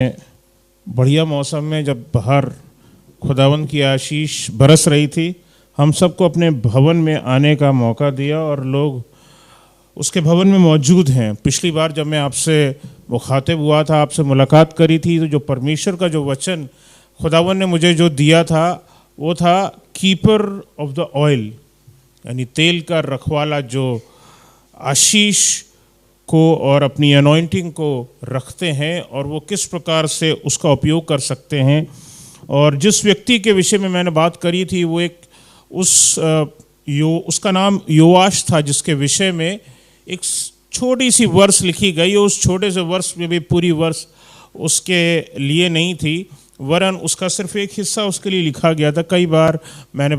बढ़िया मौसम में जब बाहर खुदावंद की आशीष बरस रही थी, हम सबको अपने भवन में आने का मौका दिया और लोग उसके भवन में मौजूद हैं। पिछली बार जब मैं आपसे मुखातिब हुआ था, आपसे मुलाकात करी थी, तो जो परमेश्वर का जो वचन खुदावंद ने मुझे जो दिया था वो था कीपर ऑफ द ऑयल, यानी तेल का रखवाला जो आशीष को और अपनी अनॉइंटिंग को रखते हैं और वो किस प्रकार से उसका उपयोग कर सकते हैं। और जिस व्यक्ति के विषय में मैंने बात करी थी वो एक उसका नाम योआश था, जिसके विषय में एक छोटी सी वर्ष लिखी गई। उस छोटे से वर्ष में भी पूरी वर्ष उसके लिए नहीं थी, वरन उसका सिर्फ एक हिस्सा उसके लिए लिखा गया था। कई बार मैंने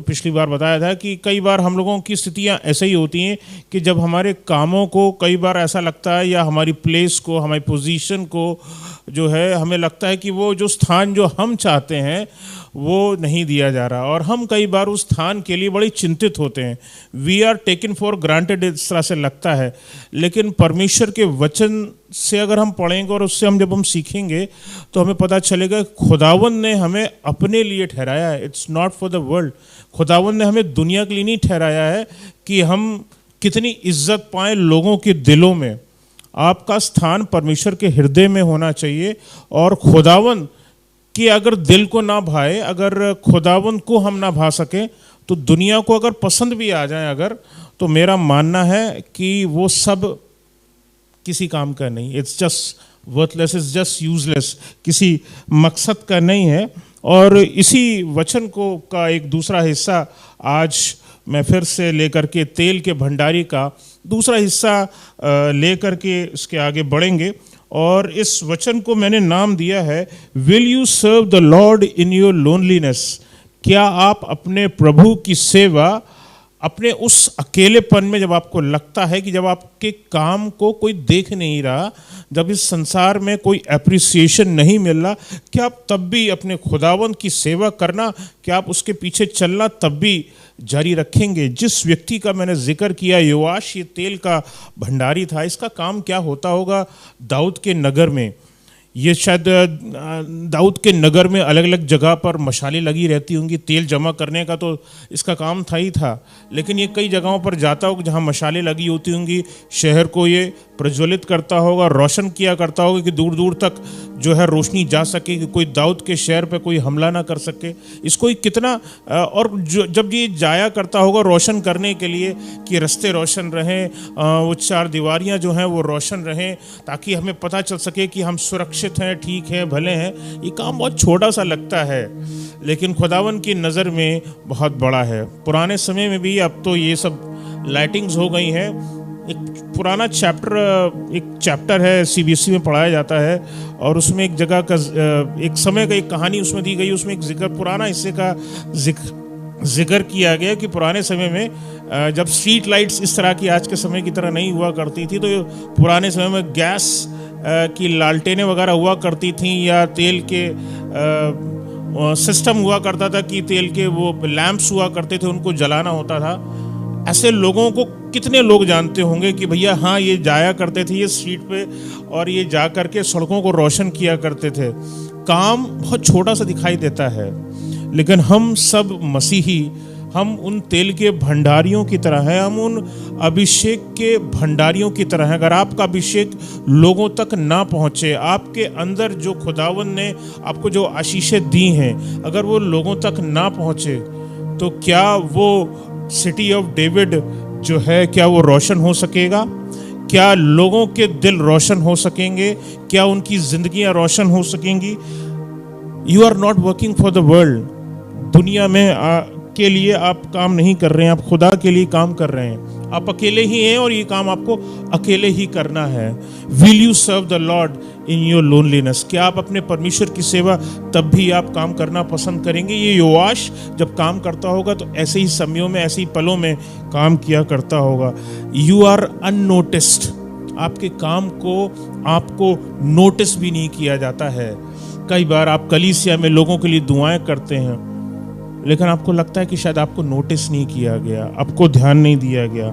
पिछली बार बताया था कि कई बार हम लोगों की स्थितियां ऐसे ही होती हैं कि जब हमारे कामों को कई बार ऐसा लगता है या हमारी प्लेस को, हमारी पोजीशन को जो है, हमें लगता है कि वो जो स्थान जो हम चाहते हैं वो नहीं दिया जा रहा, और हम कई बार उस स्थान के लिए बड़ी चिंतित होते हैं। We are taken for granted, इस तरह से लगता है। लेकिन परमेश्वर के वचन से अगर हम पढ़ेंगे और उससे जब हम सीखेंगे तो हमें पता चलेगा खुदावंद ने हमें अपने लिए ठहराया है। It's not for the world. खुदावंद ने हमें दुनिया के लिए नहीं ठहराया है कि हम कितनी इज्जत पाएं लोगों के दिलों में। आपका स्थान परमेश्वर के हृदय में होना चाहिए, और खुदावंद कि अगर दिल को ना भाए, अगर खुदावंद को हम ना भा सके, तो दुनिया को अगर पसंद भी आ जाए अगर, तो मेरा मानना है कि वो सब किसी काम का नहीं। It's just worthless, it's just useless, किसी मकसद का नहीं है। और इसी वचन को का एक दूसरा हिस्सा आज मैं फिर से लेकर के तेल के भंडारी का दूसरा हिस्सा लेकर के इसके आगे बढ़ेंगे। और इस वचन को मैंने नाम दिया है, will you serve the Lord in your loneliness. क्या आप अपने प्रभु की सेवा अपने उस अकेलेपन में, जब आपको लगता है कि जब आपके काम को कोई देख नहीं रहा, जब इस संसार में कोई एप्रिसिएशन नहीं मिल रहा, क्या आप तब भी अपने खुदावंद की सेवा करना, क्या आप उसके पीछे चलना तब भी जारी रखेंगे? जिस व्यक्ति का मैंने जिक्र किया, योआश, ये तेल का भंडारी था। इसका काम क्या होता होगा दाऊद के नगर में? ये शायद दाऊद के नगर में अलग अलग जगह पर मशालें लगी रहती होंगी। तेल जमा करने का तो इसका काम था, लेकिन ये कई जगहों पर जाता होगा जहाँ मशालें लगी होती होंगी। शहर को ये प्रज्वलित करता होगा, रोशन किया करता होगा कि दूर दूर तक जो है रोशनी जा सके, कि कोई दाऊद के शहर पे कोई हमला ना कर सके। इसको कितना और जब ये जाया करता होगा रोशन करने के लिए कि रास्ते रोशन रहें, वो चार दीवारियां जो हैं वो रोशन रहें, ताकि हमें पता चल सके कि हम सुरक्षित हैं, ठीक हैं, भले हैं। ये काम बहुत छोटा सा लगता है, लेकिन खुदावन की नज़र में बहुत बड़ा है। पुराने समय में भी, अब तो ये सब लाइटिंग्स हो गई हैं। एक पुराना चैप्टर है, सीबीएसई में पढ़ाया जाता है, और उसमें एक जगह का एक समय का एक कहानी उसमें दी गई। उसमें एक जिक्र, पुराना हिस्से का जिक्र किया गया कि पुराने समय में जब स्ट्रीट लाइट्स इस तरह की आज के समय की तरह नहीं हुआ करती थी, तो पुराने समय में गैस की लालटेनें वगैरह हुआ करती थीं, या तेल के सिस्टम हुआ करता था कि तेल के वो लैंप्स हुआ करते थे, उनको जलाना होता था। ऐसे लोगों को कितने लोग जानते होंगे कि भैया हाँ, ये जाया करते थे ये स्ट्रीट पे, और ये जा करके सड़कों को रोशन किया करते थे। काम बहुत छोटा सा दिखाई देता है, लेकिन हम सब मसीही, हम उन तेल के भंडारियों की तरह हैं, हम उन अभिषेक के भंडारियों की तरह हैं। अगर आपका अभिषेक लोगों तक ना पहुँचे, आपके अंदर जो खुदावन ने आपको जो आशीषें दी हैं, अगर वो लोगों तक ना पहुँचे, तो क्या वो सिटी ऑफ डेविड जो है, क्या वो रोशन हो सकेगा? क्या लोगों के दिल रोशन हो सकेंगे? क्या उनकी जिंदगियां रोशन हो सकेंगी? You are not working for the world. दुनिया में के लिए आप काम नहीं कर रहे हैं, आप खुदा के लिए काम कर रहे हैं। आप अकेले ही हैं और ये काम आपको अकेले ही करना है। Will you serve the Lord in your loneliness. क्या आप अपने परमेश्वर की सेवा तब भी आप काम करना पसंद करेंगे? ये योआश जब काम करता होगा तो ऐसे ही समयों में, ऐसे ही पलों में काम किया करता होगा। You are unnoticed. आपके काम को आपको नोटिस भी नहीं किया जाता है। कई बार आप कलीसिया में लोगों के लिए दुआएं करते हैं, लेकिन आपको लगता है कि शायद आपको नोटिस नहीं किया गया, आपको ध्यान नहीं दिया गया।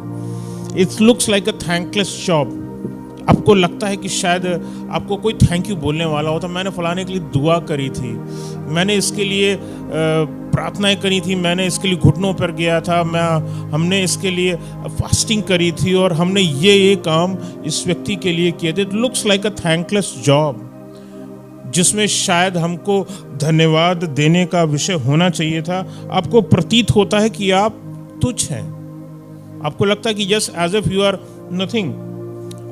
It looks like a thankless job. आपको लगता है कि शायद आपको कोई थैंक यू बोलने वाला हो, तो मैंने फलाने के लिए दुआ करी थी, मैंने इसके लिए प्रार्थनाएं करी थी, मैंने इसके लिए घुटनों पर गया था, हमने इसके लिए फास्टिंग करी थी और हमने ये काम इस व्यक्ति के लिए किए थे। It looks like a thankless job, जिसमें शायद हमको धन्यवाद देने का विषय होना चाहिए था। आपको प्रतीत होता है कि आप तुच्छ हैं, आपको लगता है कि just as if you are nothing,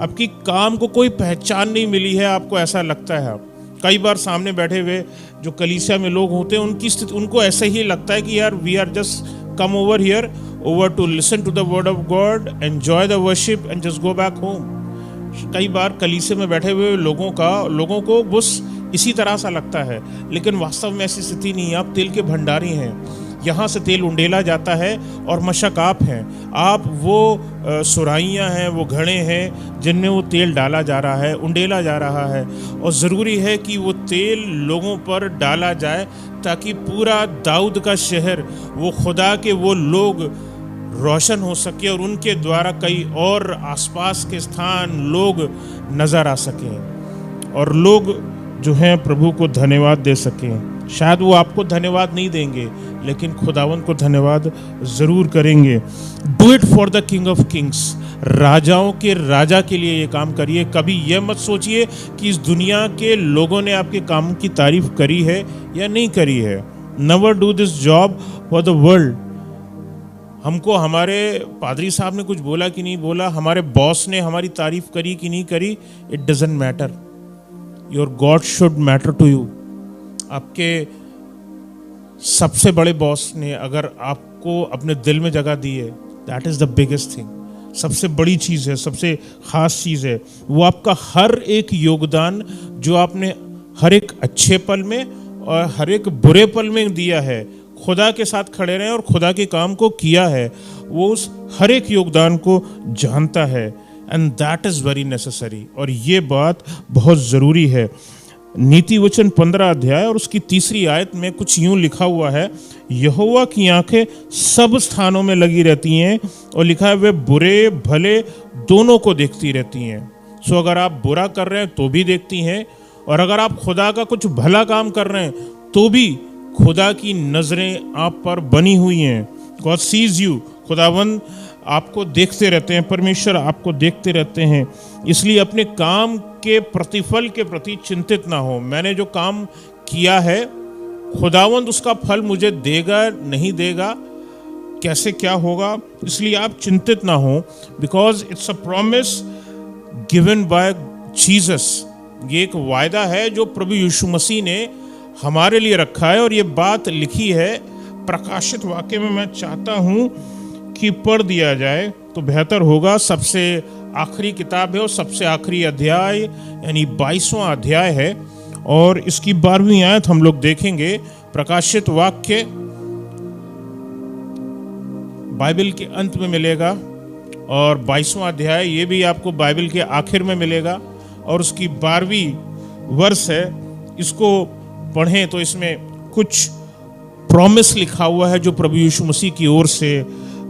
आपकी काम को कोई पहचान नहीं मिली है, आपको ऐसा लगता है। कई बार सामने बैठे हुए जो कलीसिया में लोग होते हैं, उनकी स्थिति, उनको ऐसा ही लगता है कि यार we are just come over here over to listen to the word of God, enjoy the worship and just go back home. कई बार कलीसिया में बैठे हुए लोगों को बस इसी तरह सा लगता है, लेकिन वास्तव में ऐसी स्थिति नहीं है। आप तेल के भंडारी हैं, यहाँ से तेल उंडेला जाता है और मशक आप हैं, आप वो सुराइयाँ हैं, वो घड़े हैं जिनमें वो तेल डाला जा रहा है, उंडेला जा रहा है। और ज़रूरी है कि वो तेल लोगों पर डाला जाए ताकि पूरा दाऊद का शहर, वो खुदा के वो लोग रोशन हो सके और उनके द्वारा कई और आसपास के स्थान लोग नज़र आ सकें और लोग जो हैं प्रभु को धन्यवाद दे सकें। शायद वो आपको धन्यवाद नहीं देंगे, लेकिन खुदावंत को धन्यवाद ज़रूर करेंगे। Do it for the king of Kings, राजाओं के राजा के लिए ये काम करिए। कभी ये मत सोचिए कि इस दुनिया के लोगों ने आपके काम की तारीफ करी है या नहीं करी है। Never do this job for the world. हमको हमारे पादरी साहब ने कुछ बोला कि नहीं बोला, हमारे बॉस ने हमारी तारीफ करी कि नहीं करी, it doesn't matter. Your God should matter to you. आपके सबसे बड़े बॉस ने अगर आपको अपने दिल में जगह दी है, that is the biggest thing. सबसे बड़ी चीज़ है, सबसे ख़ास चीज़ है वो आपका हर एक योगदान जो आपने हर एक अच्छे पल में और हर एक बुरे पल में दिया है, खुदा के साथ खड़े रहे और खुदा के काम को किया है, वो उस हर एक योगदान को जानता है। And that is very necessary, और ये बात बहुत ज़रूरी है। नीति वचन 15 अध्याय और उसकी 3री आयत में कुछ यूं लिखा हुआ है, यहोवा की आंखें सब स्थानों में लगी रहती हैं, और लिखा है वे बुरे भले दोनों को देखती रहती हैं। सो अगर आप बुरा कर रहे हैं तो भी देखती हैं, और अगर आप खुदा का कुछ भला काम कर रहे हैं तो भी खुदा की नज़रें आप पर बनी हुई हैं। गॉड सीज यू, खुदावंद आपको देखते रहते हैं, परमेश्वर आपको देखते रहते हैं। इसलिए अपने काम के प्रतिफल के प्रति चिंतित ना हो। मैंने जो काम किया है, खुदावंद उसका फल मुझे देगा नहीं देगा, कैसे क्या होगा, इसलिए आप चिंतित ना हो, because it's a promise given by Jesus. ये एक वायदा है जो प्रभु यीशु मसीह ने हमारे लिए रखा है, और ये बात लिखी है प्रकाशित वाक्य में। मैं चाहता हूँ कि पढ़ दिया जाए तो बेहतर होगा। सबसे आखिरी किताब है और सबसे आखिरी अध्याय यानी 22वां अध्याय है, और इसकी 12वीं आयत हम लोग देखेंगे। प्रकाशित वाक्य बाइबल के अंत में मिलेगा, और 22वां अध्याय ये भी आपको बाइबल के आखिर में मिलेगा, और उसकी 12वीं वर्ष है। इसको पढ़ें तो इसमें कुछ प्रॉमिस लिखा हुआ है जो प्रभु यीशु मसीह की ओर से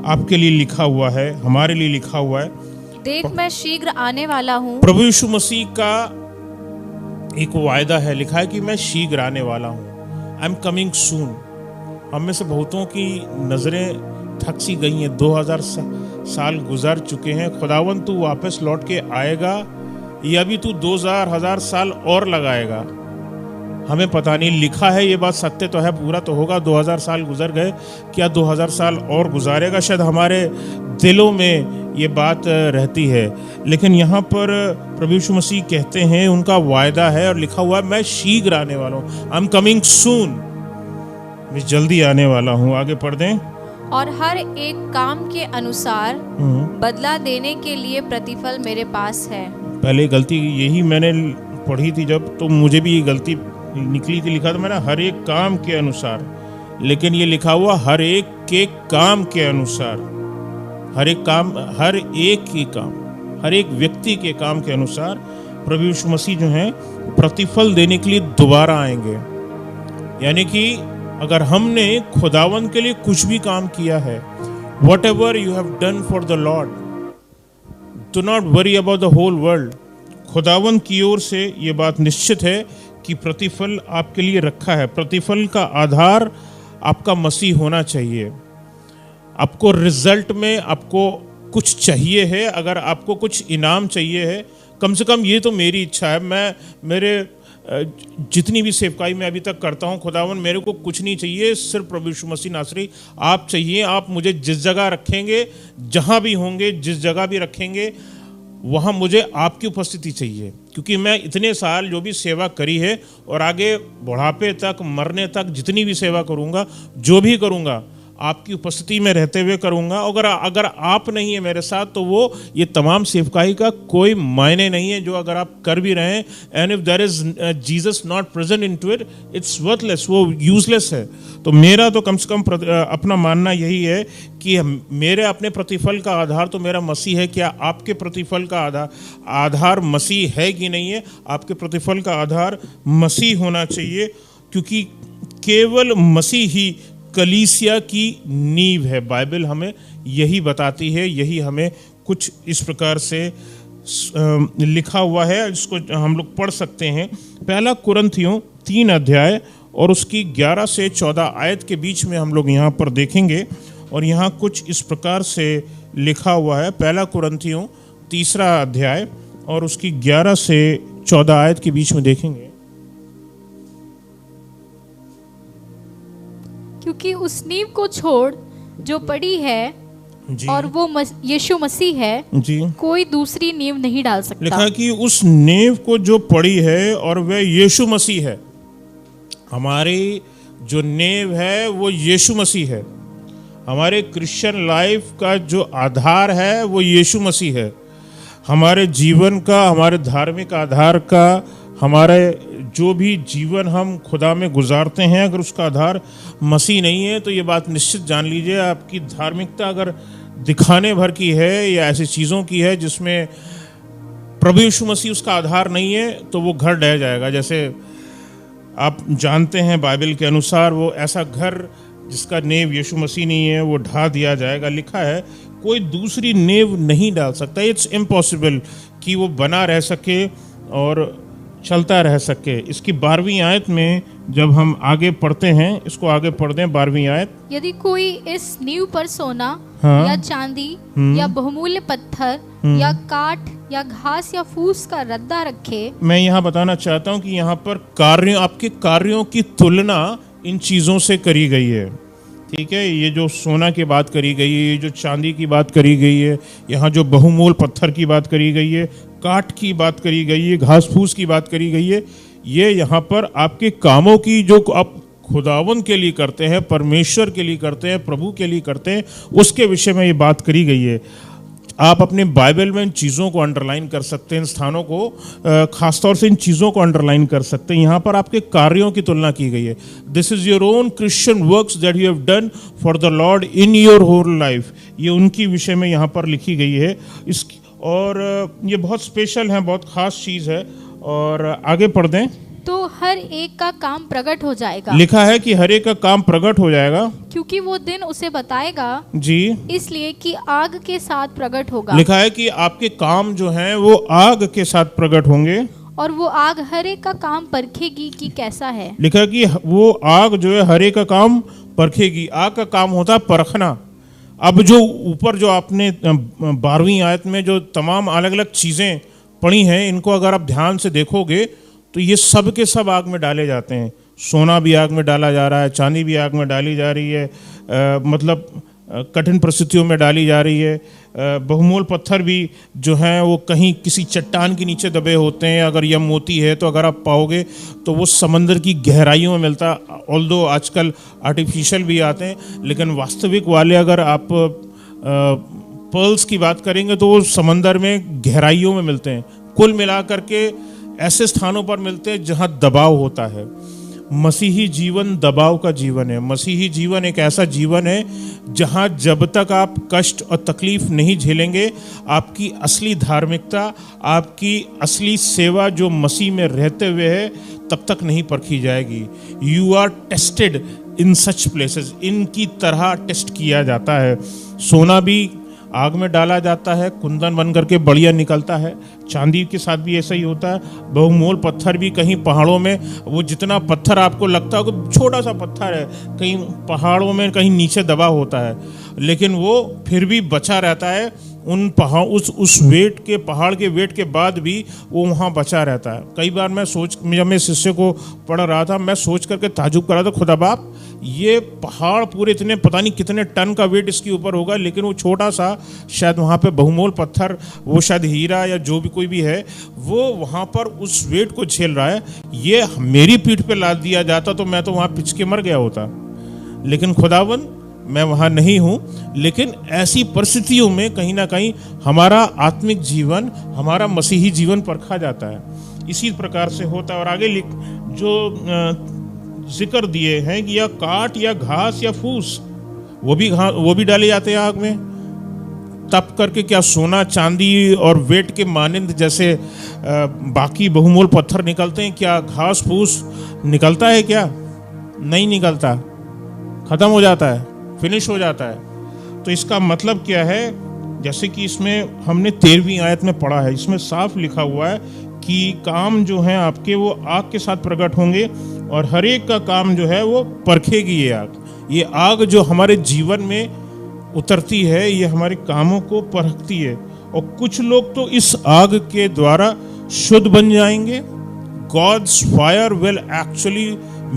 आपके लिए लिखा हुआ है, हमारे लिए लिखा हुआ है। देख मैं शीघ्र आने वाला हूँ। प्रभु यीशु मसीह का एक वायदा है, लिखा है कि मैं शीघ्र आने वाला हूँ। I am coming soon. हम में से बहुतों की नज़रें थक सी गई हैं, 2000 साल गुजर चुके हैं। खुदावंद तू वापस लौट के आएगा या भी तू 2000 साल और लगाएगा, हमें पता नहीं। लिखा है, ये बात सत्य तो है, पूरा तो होगा। 2000 साल गुजर गए, क्या 2000 साल और गुजारेगा? शायद हमारे दिलों में ये बात रहती है, लेकिन यहाँ पर प्रभु यीशु मसीह कहते हैं, उनका वायदा है और लिखा हुआ है मैं शीघ्र आने वाला हूँ। आई एम कमिंग सून, मैं जल्दी आने वाला हूँ। आगे पढ़ दें। और हर एक काम के अनुसार बदला देने के लिए प्रतिफल मेरे पास है। पहले गलती यही मैंने पढ़ी थी जब, तो मुझे भी ये गलती निकली थी। लिखा था मैंने हर एक काम के अनुसार, लेकिन ये लिखा हुआ हर एक के काम के अनुसार। हर एक काम, हर एक ही काम, हर एक व्यक्ति के काम के अनुसार प्रभु यीशु मसीह जो हैं प्रतिफल देने के लिए दोबारा आएंगे। यानी कि अगर हमने खुदावंद के लिए कुछ भी काम किया है, whatever you have done for the Lord, do not worry about the whole world. खुदावन की ओर से ये बात निश्चित है कि प्रतिफल आपके लिए रखा है। प्रतिफल का आधार आपका मसीह होना चाहिए। आपको रिजल्ट में आपको कुछ चाहिए है, अगर आपको कुछ इनाम चाहिए है, कम से कम ये तो मेरी इच्छा है, मैं मेरे जितनी भी सेवकाई मैं अभी तक करता हूँ, खुदावन मेरे को कुछ नहीं चाहिए, सिर्फ प्रभु यीशु मसीह नासरी आप चाहिए। आप मुझे जिस जगह रखेंगे, जहाँ भी होंगे, जिस जगह भी रखेंगे, वहाँ मुझे आपकी उपस्थिति चाहिए, क्योंकि मैं इतने साल जो भी सेवा करी है और आगे बुढ़ापे तक, मरने तक जितनी भी सेवा करूँगा, जो भी करूँगा, आपकी उपस्थिति में रहते हुए करूँगा। अगर आप नहीं है मेरे साथ, तो वो ये तमाम सेवकाई का कोई मायने नहीं है जो अगर आप कर भी रहे हैं। And if there is Jesus not present into it, it's worthless, वो यूजलेस है। तो मेरा तो कम से कम अपना मानना यही है कि मेरे अपने प्रतिफल का आधार तो मेरा मसीह है। क्या आपके प्रतिफल का आधार मसीह है कि नहीं है? आपके प्रतिफल का आधार मसीह होना चाहिए, क्योंकि केवल मसीह ही कलीसिया की नींव है। बाइबल हमें यही बताती है, यही हमें कुछ इस प्रकार से लिखा हुआ है, जिसको हम लोग पढ़ सकते हैं। पहला कुरिन्थियों 3 अध्याय और उसकी 11 से 14 आयत के बीच में हम लोग यहाँ पर देखेंगे, और यहाँ कुछ इस प्रकार से लिखा हुआ है। पहला कुरिन्थियों 3 अध्याय और उसकी 11 से 14 आयत के बीच में देखेंगे। क्योंकि उस नींव को छोड़ जो पड़ी है जी, और वो यीशु मसीह है जी, कोई दूसरी नींव नहीं डाल सकता। लिखा कि उस नींव को जो पड़ी है और वह यीशु मसीह है। हमारी जो नींव है वो यीशु मसीह है। हमारे क्रिश्चियन लाइफ का जो आधार है वो यीशु मसीह है। हमारे जीवन का, हमारे धार्मिक आधार का, हमारे जो भी जीवन हम खुदा में गुजारते हैं, अगर उसका आधार मसीह नहीं है, तो ये बात निश्चित जान लीजिए, आपकी धार्मिकता अगर दिखाने भर की है या ऐसी चीज़ों की है जिसमें प्रभु यीशु मसीह उसका आधार नहीं है, तो वो घर ढह जाएगा। जैसे आप जानते हैं बाइबल के अनुसार, वो ऐसा घर जिसका नींव यीशु मसीह नहीं है, वो ढा दिया जाएगा। लिखा है कोई दूसरी नींव नहीं डाल सकता। इट्स इम्पॉसिबल कि वो बना रह सके और चलता रह सके। इसकी 12वीं आयत में जब हम आगे पढ़ते हैं, इसको आगे पढ़ दें 12वीं आयत। यदि कोई इस नींव पर सोना या चांदी या बहुमूल्य पत्थर या काठ या घास या फूस का रद्दा रखे। मैं यहाँ बताना चाहता हूँ कि यहाँ पर आपके कार्यों की तुलना इन चीज़ों से करी गई है। ठीक है, ये जो सोना की बात करी गई है, ये जो चांदी की बात करी गई है, यहाँ जो बहुमूल्य पत्थर की बात करी गई है, काठ की बात करी गई है, घास फूस की बात करी गई है, ये यहाँ पर आपके कामों की जो आप खुदावन के लिए करते हैं, परमेश्वर के लिए करते हैं, प्रभु के लिए करते हैं, उसके विषय में ये बात करी गई है। आप अपने बाइबल में इन चीज़ों को अंडरलाइन कर सकते हैं, इन स्थानों को खासतौर से इन चीज़ों को अंडरलाइन कर सकते हैं। यहाँ पर आपके कार्यों की तुलना की गई है। This is your own Christian works that you have done for the Lord in your whole life. ये उनकी विषय में यहाँ पर लिखी गई है। और ये बहुत स्पेशल है, बहुत ख़ास चीज़ है। और आगे पढ़ दें तो हर एक का काम प्रकट हो जाएगा। लिखा है कि हर एक का काम प्रकट हो जाएगा, क्योंकि वो दिन उसे बताएगा जी, इसलिए कि आग के साथ प्रकट होगा। लिखा है कि आपके काम जो हैं वो आग के साथ प्रकट होंगे, और वो आग हर एक का काम परखेगी कि कैसा है। लिखा है कि वो आग जो है हर एक का काम परखेगी। आग का काम होता है परखना। अब जो ऊपर जो आपने 12वीं आयत में जो तमाम अलग अलग चीज़ें पढ़ी हैं, इनको अगर आप ध्यान से देखोगे तो ये सब के सब आग में डाले जाते हैं। सोना भी आग में डाला जा रहा है, चांदी भी आग में डाली जा रही है, मतलब कठिन परिस्थितियों में डाली जा रही है। बहुमूल्य पत्थर भी जो हैं वो कहीं किसी चट्टान के नीचे दबे होते हैं। अगर यह मोती है तो अगर आप पाओगे तो वो समंदर की गहराइयों में मिलता है। ऑल्दो आजकल आर्टिफिशियल भी आते हैं, लेकिन वास्तविक वाले अगर आप पर्ल्स की बात करेंगे तो वो समंदर में गहराइयों में मिलते हैं। कुल मिलाकर के ऐसे स्थानों पर मिलते हैं जहाँ दबाव होता है। मसीही जीवन दबाव का जीवन है। मसीही जीवन एक ऐसा जीवन है जहाँ जब तक आप कष्ट और तकलीफ नहीं झेलेंगे, आपकी असली धार्मिकता, आपकी असली सेवा जो मसीह में रहते हुए है, तब तक नहीं परखी जाएगी। You are tested in such places. इनकी तरह टेस्ट किया जाता है। सोना भी आग में डाला जाता है, कुंदन बन करके बढ़िया निकलता है। चांदी के साथ भी ऐसा ही होता है। बहुमूल्य पत्थर भी कहीं पहाड़ों में, वो जितना पत्थर आपको लगता है कि छोटा सा पत्थर है, कहीं पहाड़ों में कहीं नीचे दबा होता है, लेकिन वो फिर भी बचा रहता है। उन पहाड़ उस वेट के, पहाड़ के वेट के बाद भी वो वहाँ बचा रहता है। कई बार जब मैं शिष्य को पढ़ रहा था, मैं सोच करके ताजुब कर रहा था, खुदा बाप ये पहाड़ पूरे इतने, पता नहीं कितने टन का वेट इसके ऊपर होगा, लेकिन वो छोटा सा शायद वहाँ पे बहुमूल्य पत्थर, वो शायद हीरा या जो भी कोई भी है, वो वहाँ पर उस वेट को झेल रहा है। ये मेरी पीठ पे लाद दिया जाता तो मैं तो वहाँ पिच के मर गया होता, लेकिन खुदावन मैं वहाँ नहीं हूँ। लेकिन ऐसी परिस्थितियों में कहीं ना कहीं हमारा आत्मिक जीवन, हमारा मसीही जीवन परखा जाता है। इसी प्रकार से होता है। और आगे जो जिक्र दिए हैं कि या काट या घास या फूस, वो भी डाले जाते हैं आग में तप करके। क्या सोना चांदी और वेट के मानंद जैसे बाकी बहुमूल्य पत्थर निकलते हैं? क्या घास फूस निकलता है? क्या नहीं निकलता, खत्म हो जाता है, फिनिश हो जाता है। तो इसका मतलब क्या है? जैसे कि इसमें हमने 13वीं आयत में पढ़ा है, इसमें साफ लिखा हुआ है कि काम जो है आपके वो आग के साथ प्रकट होंगे और हर एक का काम जो है वो परखेगी ये आग। ये आग जो हमारे जीवन में उतरती है, ये हमारे कामों को परखती है। और कुछ लोग तो इस आग के द्वारा शुद्ध बन जाएंगे। God's fire will actually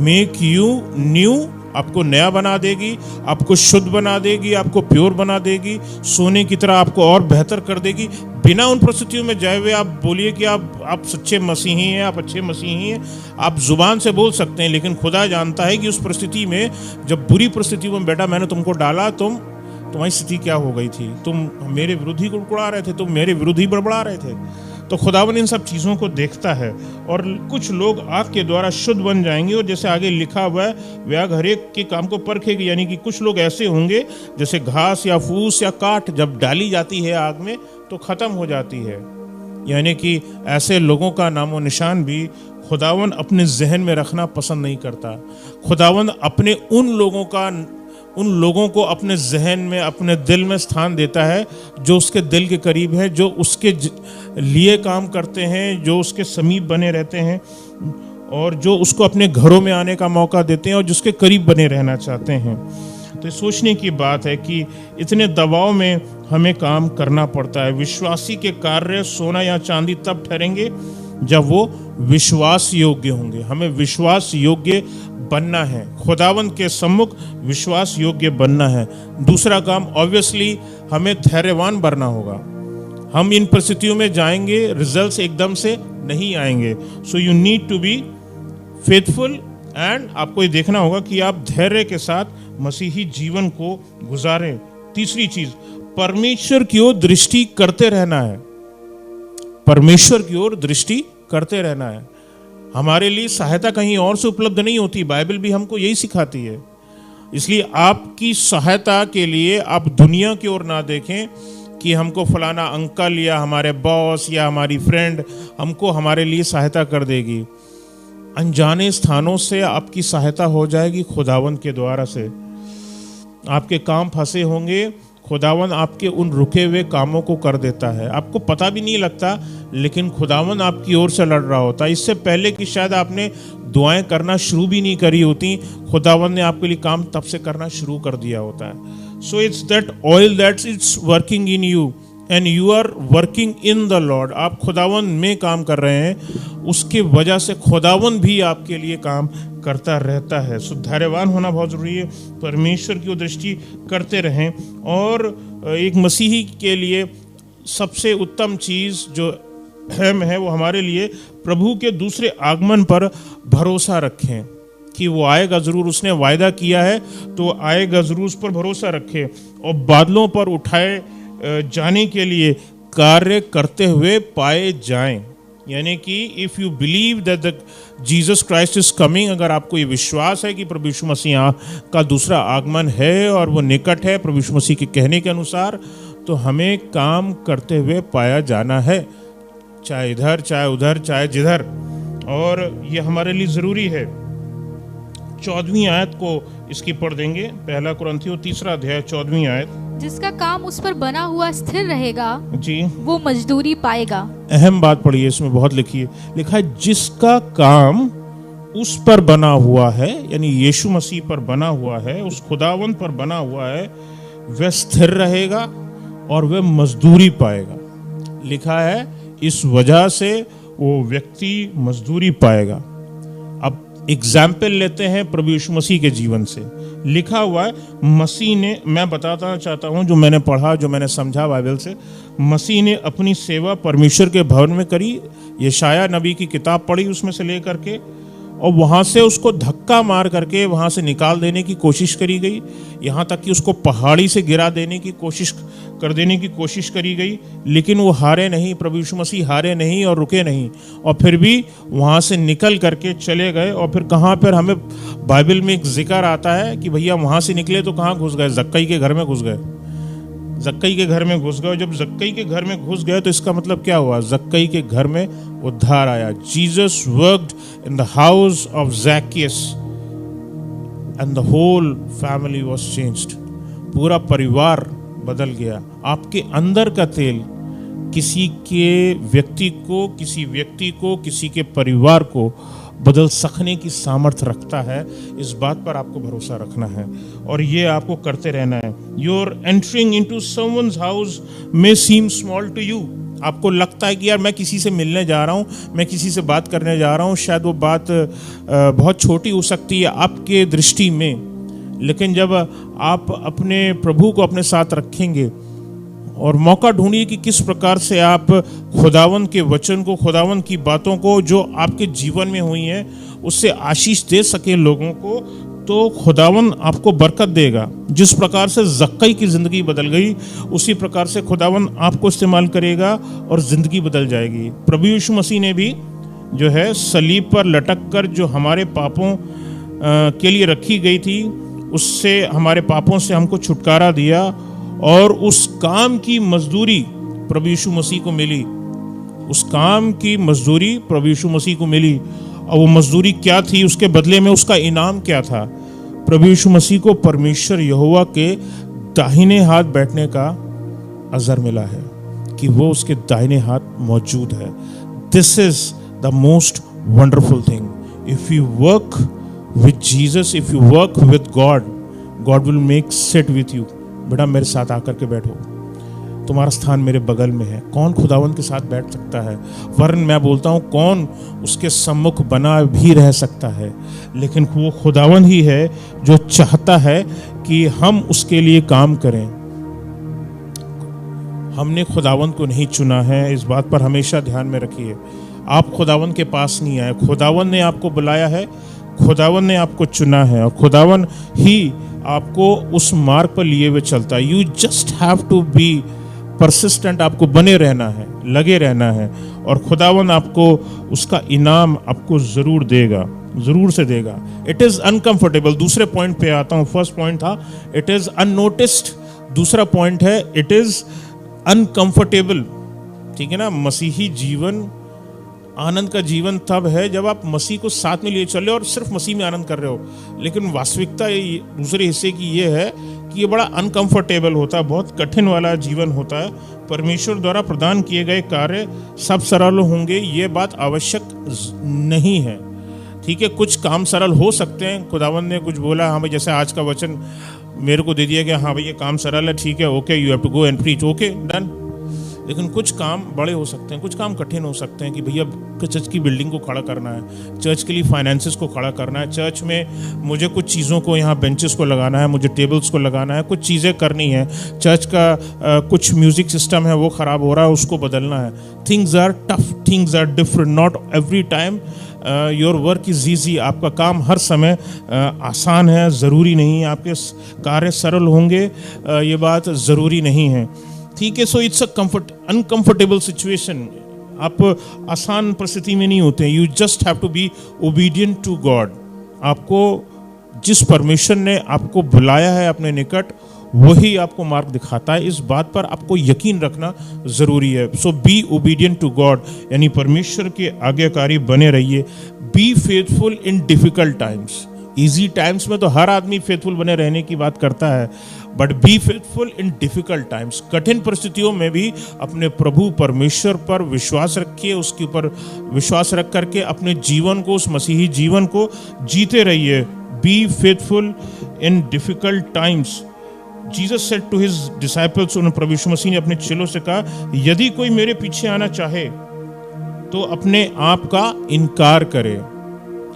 make you new, आपको नया बना देगी, आपको शुद्ध बना देगी, आपको प्योर बना देगी, सोने की तरह आपको और बेहतर कर देगी। बिना उन परिस्थितियों में जाए हुए आप बोलिए कि आप सच्चे मसीही हैं, आप अच्छे मसीही हैं। आप जुबान से बोल सकते हैं, लेकिन खुदा जानता है कि उस परिस्थिति में, जब बुरी परिस्थिति में बेटा मैंने तुमको डाला, तुम्हारी स्थिति क्या हो गई थी? तुम मेरे विरुद्ध ही कुड़कुड़ा रहे थे, तुम मेरे विरुद्ध ही बड़बड़ा रहे थे। तो खुदावन इन सब चीज़ों को देखता है। और कुछ लोग आग के द्वारा शुद्ध बन जाएंगे, और जैसे आगे लिखा हुआ है, वे आग हर एक के काम को परखेगी। यानी कि कुछ लोग ऐसे होंगे जैसे घास या फूस या काट जब डाली जाती है आग में तो ख़त्म हो जाती है। यानी कि ऐसे लोगों का नामो निशान भी खुदावन अपने जहन में रखना पसंद नहीं करता। खुदावन अपने उन लोगों को अपने जहन में, अपने दिल में स्थान देता है जो उसके दिल के करीब है, जो उसके लिए काम करते हैं, जो उसके समीप बने रहते हैं, और जो उसको अपने घरों में आने का मौका देते हैं और जिसके करीब बने रहना चाहते हैं। तो सोचने की बात है कि इतने दबाव में हमें काम करना पड़ता है। विश्वासी के कार्य सोना या चांदी तब ठहरेंगे जब वो विश्वास योग्य होंगे। हमें विश्वास योग्य बनना है, खुदावंद के सम्मुख विश्वास योग्य बनना है। दूसरा काम ऑब्वियसली हमें धैर्यवान बनना होगा। हम इन परिस्थितियों में जाएंगे, रिजल्ट्स एकदम से नहीं आएंगे। So you need to be faithful and आपको ये देखना होगा कि आप धैर्य के साथ मसीही जीवन को गुजारें। तीसरी चीज, परमेश्वर की ओर दृष्टि करते रहना है। परमेश्वर की ओर दृष्टि करते रहना है। हमारे लिए सहायता कहीं और से उपलब्ध नहीं होती, बाइबल भी हमको यही सिखाती है। इसलिए आपकी सहायता के लिए आप दुनिया की ओर ना देखें कि हमको फलाना अंकल या हमारे बॉस या हमारी फ्रेंड हमको हमारे लिए सहायता कर देगी। अनजाने स्थानों से आपकी सहायता हो जाएगी खुदावंद के द्वारा से। आपके काम फंसे होंगे, खुदावंद आपके उन रुके हुए कामों को कर देता है। आपको पता भी नहीं लगता, लेकिन खुदावंद आपकी ओर से लड़ रहा होता है। इससे पहले कि शायद आपने दुआएं करना शुरू भी नहीं करी होती, खुदावंद ने आपके लिए काम तब से करना शुरू कर दिया होता है। So it's that oil that's it's working in you and you are working in the Lord. आप खुदावंद में काम कर रहे हैं, उसके वजह से खुदावंद भी आपके लिए काम करता रहता है। सो धैर्यवान होना बहुत ज़रूरी है। परमेश्वर की दृष्टि करते रहें। और एक मसीही के लिए सबसे उत्तम चीज़ जो अहम है वो हमारे लिए प्रभु के दूसरे आगमन पर भरोसा रखें कि वो आएगा ज़रूर। उसने वायदा किया है तो आएगा ज़रूर, उस पर भरोसा रखें। और बादलों पर उठाए जाने के लिए कार्य करते हुए पाए जाएं। यानी कि if you believe that the Jesus Christ is coming, अगर आपको ये विश्वास है कि प्रभु यीशु मसीह का दूसरा आगमन है और वो निकट है प्रभु यीशु मसीह के कहने के अनुसार, तो हमें काम करते हुए पाया जाना है, चाहे इधर चाहे उधर चाहे जिधर। और ये हमारे लिए ज़रूरी है। 14वीं आयत को इसकी पढ़ देंगे, 1 कुरिन्थियों 3 अध्याय 14वीं आयत। जिसका काम उस पर बना हुआ स्थिर रहेगा जी, वो मजदूरी पाएगा। अहम बात पढ़ी है इसमें, बहुत लिखी है, लिखा है जिसका काम उस पर बना हुआ है, यानी यीशु मसीह पर बना हुआ है, उस खुदावंत पर बना हुआ है, वह स्थिर रहेगा और वह मजदूरी पाएगा। लिखा है इस वजह से वो व्यक्ति मजदूरी पाएगा। अब एग्जाम्पल लेते हैं प्रभु यीशु मसीह के जीवन से। लिखा हुआ है मसीह ने, मैं बताना चाहता हूँ जो मैंने पढ़ा, जो मैंने समझा बाइबल से, मसीह ने अपनी सेवा परमेश्वर के भवन में करी। यशाया नबी की किताब पढ़ी उसमें से लेकर के, और वहाँ से उसको धक्का मार करके वहाँ से निकाल देने की कोशिश करी गई, यहाँ तक कि उसको पहाड़ी से गिरा देने की कोशिश करी गई, लेकिन वो हारे नहीं, प्रभु यीशु मसीह हारे नहीं और रुके नहीं, और फिर भी वहाँ से निकल करके चले गए। और फिर कहाँ पर हमें बाइबल में एक जिक्र आता है कि भैया वहाँ से निकले तो कहाँ घुस गए, जक्कई के घर में घुस गए। जक्कई के घर में घुस गए। जब जक्कई के घर में घुस गए तो इसका मतलब क्या हुआ, जक्कई के घर में उद्धार आया। Jesus worked in the house of Zacchaeus and the whole family was changed. पूरा परिवार बदल गया। आपके अंदर का तेल किसी व्यक्ति को, किसी के परिवार को बदल सकने की सामर्थ्य रखता है। इस बात पर आपको भरोसा रखना है और ये आपको करते रहना है। Your entering into someone's house may seem small to you. आपको लगता है कि यार मैं किसी से मिलने जा रहा हूँ, मैं किसी से बात करने जा रहा हूँ, शायद वो बात बहुत छोटी हो सकती है आपके दृष्टि में, लेकिन जब आप अपने प्रभु को अपने साथ रखेंगे और मौका ढूंढिए कि किस प्रकार से आप खुदावंत के वचन को, खुदावंत की बातों को जो आपके जीवन में हुई हैं उससे आशीष दे सके लोगों को, तो खुदावंत आपको बरकत देगा। जिस प्रकार से जक्कई की ज़िंदगी बदल गई, उसी प्रकार से खुदावंत आपको इस्तेमाल करेगा और ज़िंदगी बदल जाएगी। प्रभु यीशु मसीह ने भी जो है सलीब पर लटक कर जो हमारे पापों के लिए रखी गई थी, उससे, हमारे पापों से हमको छुटकारा दिया और उस काम की मजदूरी प्रभु यीशु मसीह को मिली। उस काम की मजदूरी प्रभु यीशु मसीह को मिली। और वो मजदूरी क्या थी, उसके बदले में उसका इनाम क्या था? प्रभु यीशु मसीह को परमेश्वर यहोवा के दाहिने हाथ बैठने का अजर मिला है, कि वो उसके दाहिने हाथ मौजूद है। This is the most wonderful thing. If you work with Jesus, if you work with God, God will make sit with you. बेटा मेरे साथ आकर के बैठो, तुम्हारा स्थान मेरे बगल में है। कौन खुदावंत के साथ बैठ सकता है? वरन मैं बोलता हूँ कौन उसके सम्मुख बना भी रह सकता है? लेकिन वो खुदावंत ही है जो चाहता है कि हम उसके लिए काम करें। हमने खुदावंत को नहीं चुना है, इस बात पर हमेशा ध्यान में रखिए। आप खुदावंत के पास नहीं आए, खुदावंत ने आपको बुलाया है, खुदावंत ने आपको चुना है और खुदावंत ही आपको उस मार्ग पर लिए हुए चलता है। You just have to be persistent, आपको बने रहना है, लगे रहना है, और खुदावंत आपको उसका इनाम आपको जरूर देगा, जरूर से देगा। It is uncomfortable. दूसरे पॉइंट पे आता हूँ। फर्स्ट पॉइंट था इट इज अननोटिस्ड, दूसरा पॉइंट है इट इज अनकंफर्टेबल। ठीक है ना? मसीही जीवन, आनंद का जीवन तब है जब आप मसीह को साथ में लिए चले और सिर्फ मसीह में आनंद कर रहे हो। लेकिन वास्तविकता दूसरे हिस्से की ये है कि ये बड़ा अनकंफर्टेबल होता है, बहुत कठिन वाला जीवन होता है। परमेश्वर द्वारा प्रदान किए गए कार्य सब सरल होंगे, ये बात आवश्यक नहीं है। ठीक है, कुछ काम सरल हो सकते हैं। खुदावंत ने कुछ बोला, हाँ भाई, जैसे आज का वचन मेरे को दे दिया कि हाँ भाई ये काम सरल है, ठीक है, okay, you have to go and preach, okay, done. लेकिन कुछ काम बड़े हो सकते हैं, कुछ काम कठिन हो सकते हैं कि भैया चर्च की बिल्डिंग को खड़ा करना है, चर्च के लिए फाइनेंसेस को खड़ा करना है, चर्च में मुझे कुछ चीज़ों को, यहाँ बेंचेस को लगाना है, मुझे टेबल्स को लगाना है, कुछ चीज़ें करनी है, चर्च का कुछ म्यूज़िक सिस्टम है वो ख़राब हो रहा है, उसको बदलना है। Things are tough, things are different, not every time your work is easy. आपका काम हर समय आसान है, ज़रूरी नहीं है आपके कार्य सरल होंगे, ये बात ज़रूरी नहीं है। ठीक है, so it's a uncomfortable situation. आप आसान परिस्थिति में नहीं होते हैं। You just have to be obedient to God. आपको जिस परमेश्वर ने आपको बुलाया है अपने निकट, वही आपको मार्ग दिखाता है। इस बात पर आपको यकीन रखना ज़रूरी है। सो बी ओबीडियंट टू गॉड, यानी परमेश्वर के आज्ञाकारी बने रहिए। Be faithful in difficult times. Easy times में तो हर आदमी फेथफुल बने रहने की बात करता है, but B faithful in difficult times. कठिन परिस्थितियों में भी अपने प्रभु परमेश्वर पर विश्वास रखिए, उसके ऊपर विश्वास रख करके अपने जीवन को, उस मसीही जीवन को जीते रहिए। Be faithful in difficult times. Jesus said to his disciples, उन्होंने प्रभु यीशु मसीह ने अपने चेलों से कहा, यदि कोई मेरे पीछे आना चाहे तो अपने आप का इनकार करे,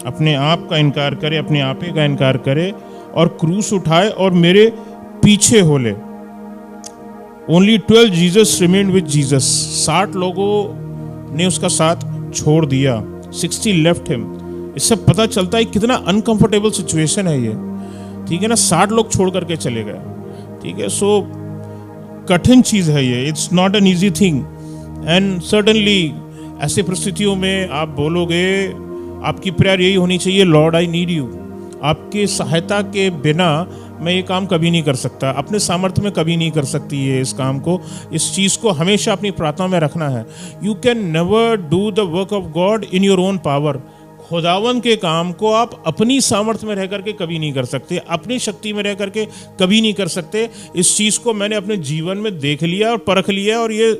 अपने आप का इनकार करे, अपने आप ही का इनकार करे और क्रूस उठाए और मेरे पीछे हो ले। Only 12 Jesus remained with Jesus. 60 लोगों ने उसका साथ छोड़ दिया, 60 लेफ्ट हिम। इससे पता चलता है कितना अनकंफर्टेबल सिचुएशन है ये, ठीक है ना। 60 लोग छोड़ करके चले गए, ठीक है। सो कठिन चीज है ये, it's not an easy thing. And certainly ऐसे परिस्थितियों में आप बोलोगे, आपकी प्रेयर यही होनी चाहिए, लॉर्ड आई नीड यू। आपके सहायता के बिना मैं ये काम कभी नहीं कर सकता, अपने सामर्थ्य में कभी नहीं कर सकती है इस काम को। इस चीज़ को हमेशा अपनी प्रार्थना में रखना है। You can never do the work of God in your own power. खुदावन के काम को आप अपनी सामर्थ्य में रह करके कभी नहीं कर सकते, अपनी शक्ति में रह करके कभी नहीं कर सकते। इस चीज़ को मैंने अपने जीवन में देख लिया और परख लिया, और ये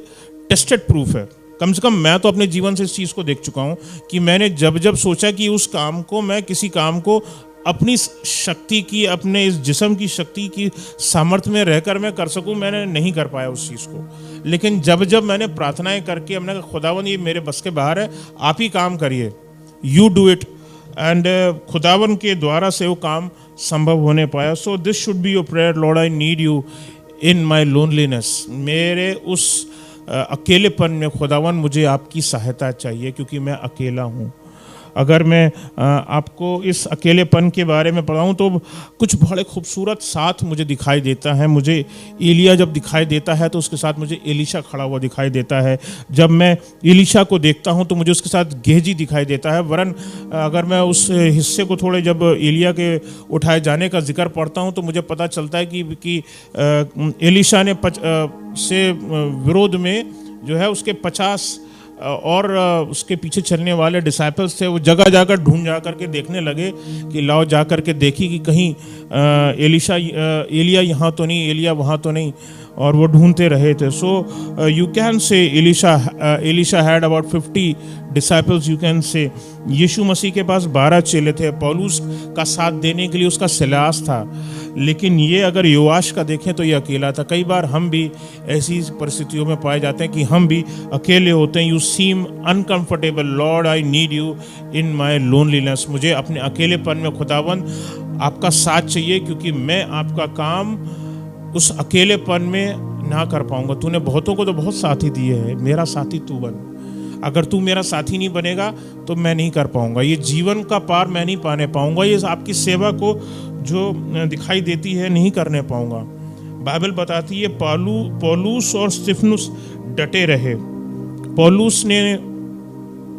टेस्टेड प्रूफ है। कम से कम मैं तो अपने जीवन से इस चीज़ को देख चुका हूँ कि मैंने जब जब सोचा कि उस काम को, मैं किसी काम को अपनी शक्ति की, अपने इस जिस्म की शक्ति की सामर्थ्य में रहकर मैं कर सकूं, मैंने नहीं कर पाया उस चीज़ को। लेकिन जब जब मैंने प्रार्थनाएं करके हमने कहा खुदावन ये मेरे बस के बाहर है, आप ही काम करिए, यू डू इट, एंड खुदावन के द्वारा से वो काम संभव होने पाया। So this should be your prayer, Lord I need you in my loneliness. मेरे उस अकेलेपन में खुदावन मुझे आपकी सहायता चाहिए, क्योंकि मैं अकेला हूँ। अगर मैं आपको इस अकेलेपन के बारे में पढ़ाऊँ तो कुछ बड़े खूबसूरत साथ मुझे दिखाई देता है। मुझे एलिया जब दिखाई देता है तो उसके साथ मुझे एलीशा खड़ा हुआ दिखाई देता है। जब मैं एलीशा को देखता हूँ तो मुझे उसके साथ गेहजी दिखाई देता है। वरन अगर मैं उस हिस्से को थोड़े, जब एलिया के उठाए जाने का जिक्र पढ़ता हूँ तो मुझे पता चलता है कि एलीशा ने से विरोध में जो है उसके 50 और उसके पीछे चलने वाले डिसाइपल्स थे, वो जगह जाकर ढूंढ जा करके देखने लगे कि लाओ जा करके देखी कि कहीं एलिया यहाँ तो नहीं, एलिया वहाँ तो नहीं, और वो ढूंढते रहे थे। So you can say Elisha had about 50 disciples. You can say यीशु मसीह के पास 12 चेले थे। पौलुस का साथ देने के लिए उसका सिलास था, लेकिन ये अगर योआश का देखें तो ये अकेला था। कई बार हम भी ऐसी परिस्थितियों में पाए जाते हैं कि हम भी अकेले होते हैं। You seem uncomfortable, Lord I need you in my loneliness. मुझे अपने अकेलेपन में खुदावन आपका साथ चाहिए, क्योंकि मैं आपका काम उस अकेलेपन में ना कर पाऊंगा। तूने बहुतों को तो बहुत साथी दिए हैं, मेरा साथी तू बन। अगर तू मेरा साथी नहीं बनेगा तो मैं नहीं कर पाऊंगा, ये जीवन का पार मैं नहीं पाने पाऊंगा, ये आपकी सेवा को जो दिखाई देती है नहीं करने पाऊंगा। बाइबल बताती है पौलुस और स्तिफनुस डटे रहे। पौलुस ने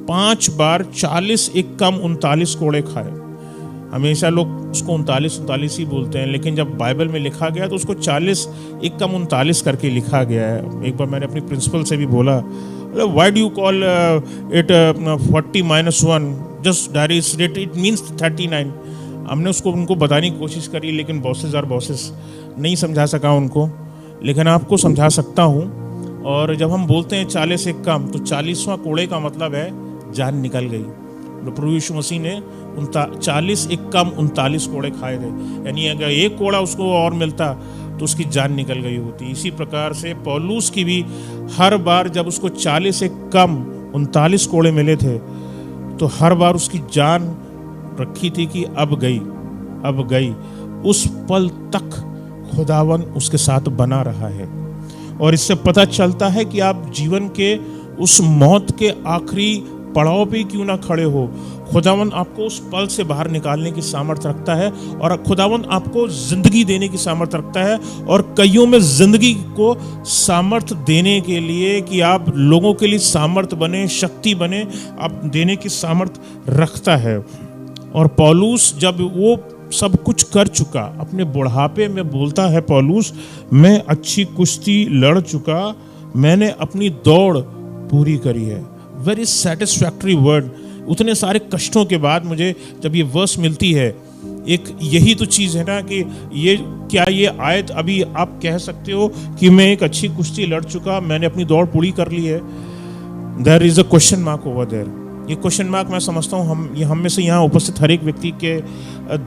5 बार 40 एक कम 39 कोड़े खाए। हमेशा लोग उसको 39 ही बोलते हैं, लेकिन जब बाइबल में लिखा गया तो उसको 40 एक कम 39 करके लिखा गया है। एक बार मैंने अपनी प्रिंसिपल से भी बोला, why do you call it 40-1, just that it means 39। हमने उनको बताने की कोशिश करी, लेकिन बॉसेस नहीं समझा सका उनको, लेकिन आपको समझा सकता हूँ। और जब हम बोलते हैं 40 एक कम, तो 40वां कोड़े का मतलब है जान निकल गई। प्रभु यीशु मसीह ने 40 एक कम 39 कोड़े खाए थे, यानी अगर एक कोड़ा उसको और मिलता तो उसकी जान निकल गई होती। इसी प्रकार से पौलुस की भी हर बार जब उसको 40 एक कम 39 कोड़े मिले थे तो हर बार उसकी जान रखी थी कि अब गई। उस पल तक खुदावन उसके साथ बना रहा है। और इससे पता चलता है कि आप जीवन के उस मौत के आखिरी पड़ाव पे क्यों ना खड़े हो, खुदावन आपको उस पल से बाहर निकालने की सामर्थ्य रखता है, और खुदावन आपको जिंदगी देने की सामर्थ्य रखता है। और कईयों में जिंदगी को सामर्थ्य देने के लिए कि आप लोगों के लिए सामर्थ्य बने, शक्ति बने, आप देने की सामर्थ्य रखता है। और पौलुस जब वो सब कुछ कर चुका, अपने बुढ़ापे में बोलता है पौलुस, मैं अच्छी कुश्ती लड़ चुका, मैंने अपनी दौड़ पूरी करी है। Very satisfactory word. उतने सारे कष्टों के बाद मुझे जब ये वर्स मिलती है एक यही तो चीज़ है ना कि ये आयत अभी आप कह सकते हो कि मैं एक अच्छी कुश्ती लड़ चुका, मैंने अपनी दौड़ पूरी कर ली है? There is a question mark over there. ये क्वेश्चन मार्क मैं समझता हूँ हम में से यहाँ उपस्थित हर एक व्यक्ति के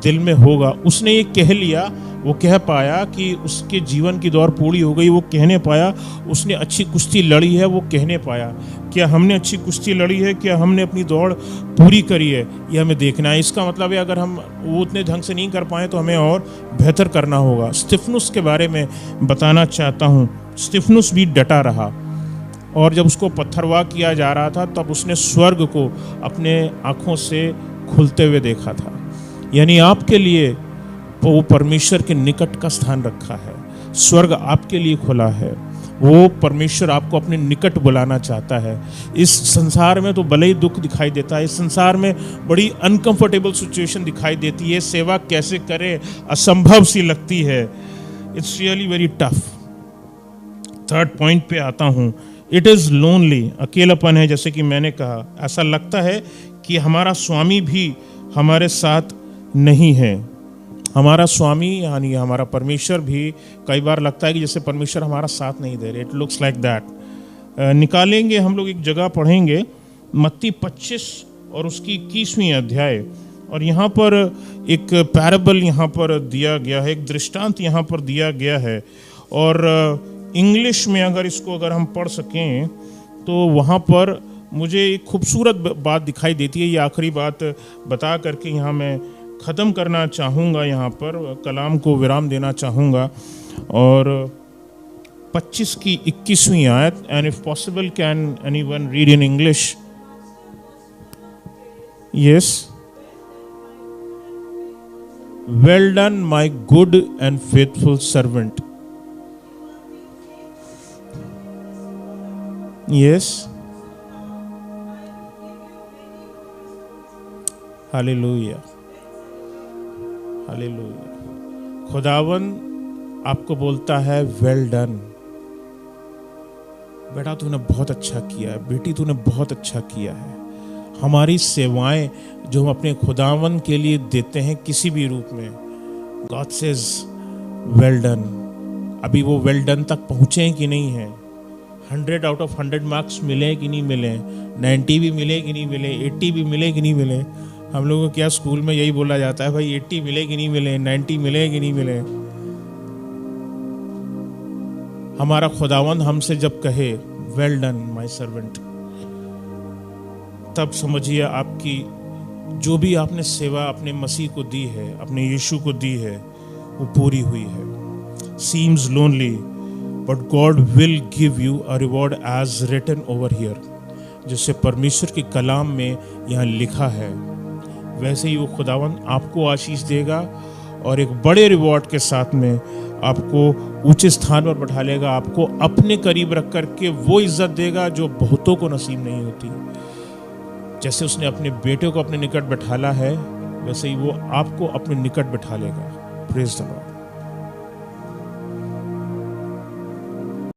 दिल में होगा। उसने ये कह लिया, वो कह पाया कि उसके जीवन की दौड़ पूरी हो गई, वो कहने पाया उसने अच्छी कुश्ती लड़ी है, वो कहने पाया। क्या हमने अच्छी कुश्ती लड़ी है? क्या हमने अपनी दौड़ पूरी करी है? ये हमें देखना है। इसका मतलब है अगर हम वो उतने ढंग से नहीं कर पाए तो हमें और बेहतर करना होगा। स्तिफनुस के बारे में बताना चाहता हूँ। स्तिफनुस भी डटा रहा, और जब उसको पत्थरवाह किया जा रहा था तब उसने स्वर्ग को अपने आँखों से खुलते हुए देखा था। यानी आपके लिए वो परमेश्वर के निकट का स्थान रखा है, स्वर्ग आपके लिए खुला है, वो परमेश्वर आपको अपने निकट बुलाना चाहता है। इस संसार में तो भले ही दुख दिखाई देता है, इस संसार में बड़ी अनकंफर्टेबल सिचुएशन दिखाई देती है, सेवा कैसे करें असंभव सी लगती है। It's really very tough. Third point पे आता हूँ, इट इज़ लोनली, अकेलापन है। जैसे कि मैंने कहा, ऐसा लगता है कि हमारा स्वामी भी हमारे साथ नहीं है। हमारा स्वामी यानी हमारा परमेश्वर भी कई बार लगता है कि जैसे परमेश्वर हमारा साथ नहीं दे रहे। It looks like that. निकालेंगे हम लोग, एक जगह पढ़ेंगे मत्ती 25 और उसकी 21वीं अध्याय, और यहाँ पर एक पैराबल यहाँ पर दिया गया है, एक दृष्टांत यहाँ पर दिया गया है। और इंग्लिश में अगर हम पढ़ सकें तो वहाँ पर मुझे एक खूबसूरत बात दिखाई देती है। ये आखिरी बात बता करके यहाँ मैं ख़त्म करना चाहूँगा, यहाँ पर कलाम को विराम देना चाहूँगा। और 25 की 21वीं आयत, and if possible can anyone read in English? Yes. Well done my good and faithful servant. Yes. Hallelujah, hallelujah. खुदावन आपको बोलता है वेल डन। बेटा तूने बहुत अच्छा किया है, बेटी तूने बहुत अच्छा किया है। हमारी सेवाएं जो हम अपने खुदावन के लिए देते हैं किसी भी रूप में, गॉड सेज वेल डन। अभी वो वेल डन तक पहुँचे कि नहीं है? 100 आउट ऑफ 100 मार्क्स मिले कि नहीं मिले, 90 भी मिले कि नहीं मिले, 80 भी मिले कि नहीं मिले? हम लोगों को क्या स्कूल में यही बोला जाता है, भाई 80 मिले कि नहीं मिले, 90 मिले कि नहीं मिले? हमारा खुदावंद हमसे जब कहे वेल डन माय सर्वेंट, तब समझिए आपकी जो भी आपने सेवा अपने मसीह को दी है, अपने यीशु को दी है, वो पूरी हुई है। Seems lonely but God will give you a reward as written over here. जैसे परमेश्वर के कलाम में यहाँ लिखा है, वैसे ही वो खुदावंद आपको आशीष देगा और एक बड़े रिवॉर्ड के साथ में आपको ऊंचे स्थान पर बैठा लेगा, आपको अपने करीब रख करके वो इज्जत देगा जो बहुतों को नसीब नहीं होती। जैसे उसने अपने बेटे को अपने निकट बैठाला है, वैसे ही वो आपको अपने निकट बैठा लेगा। Praise the Lord.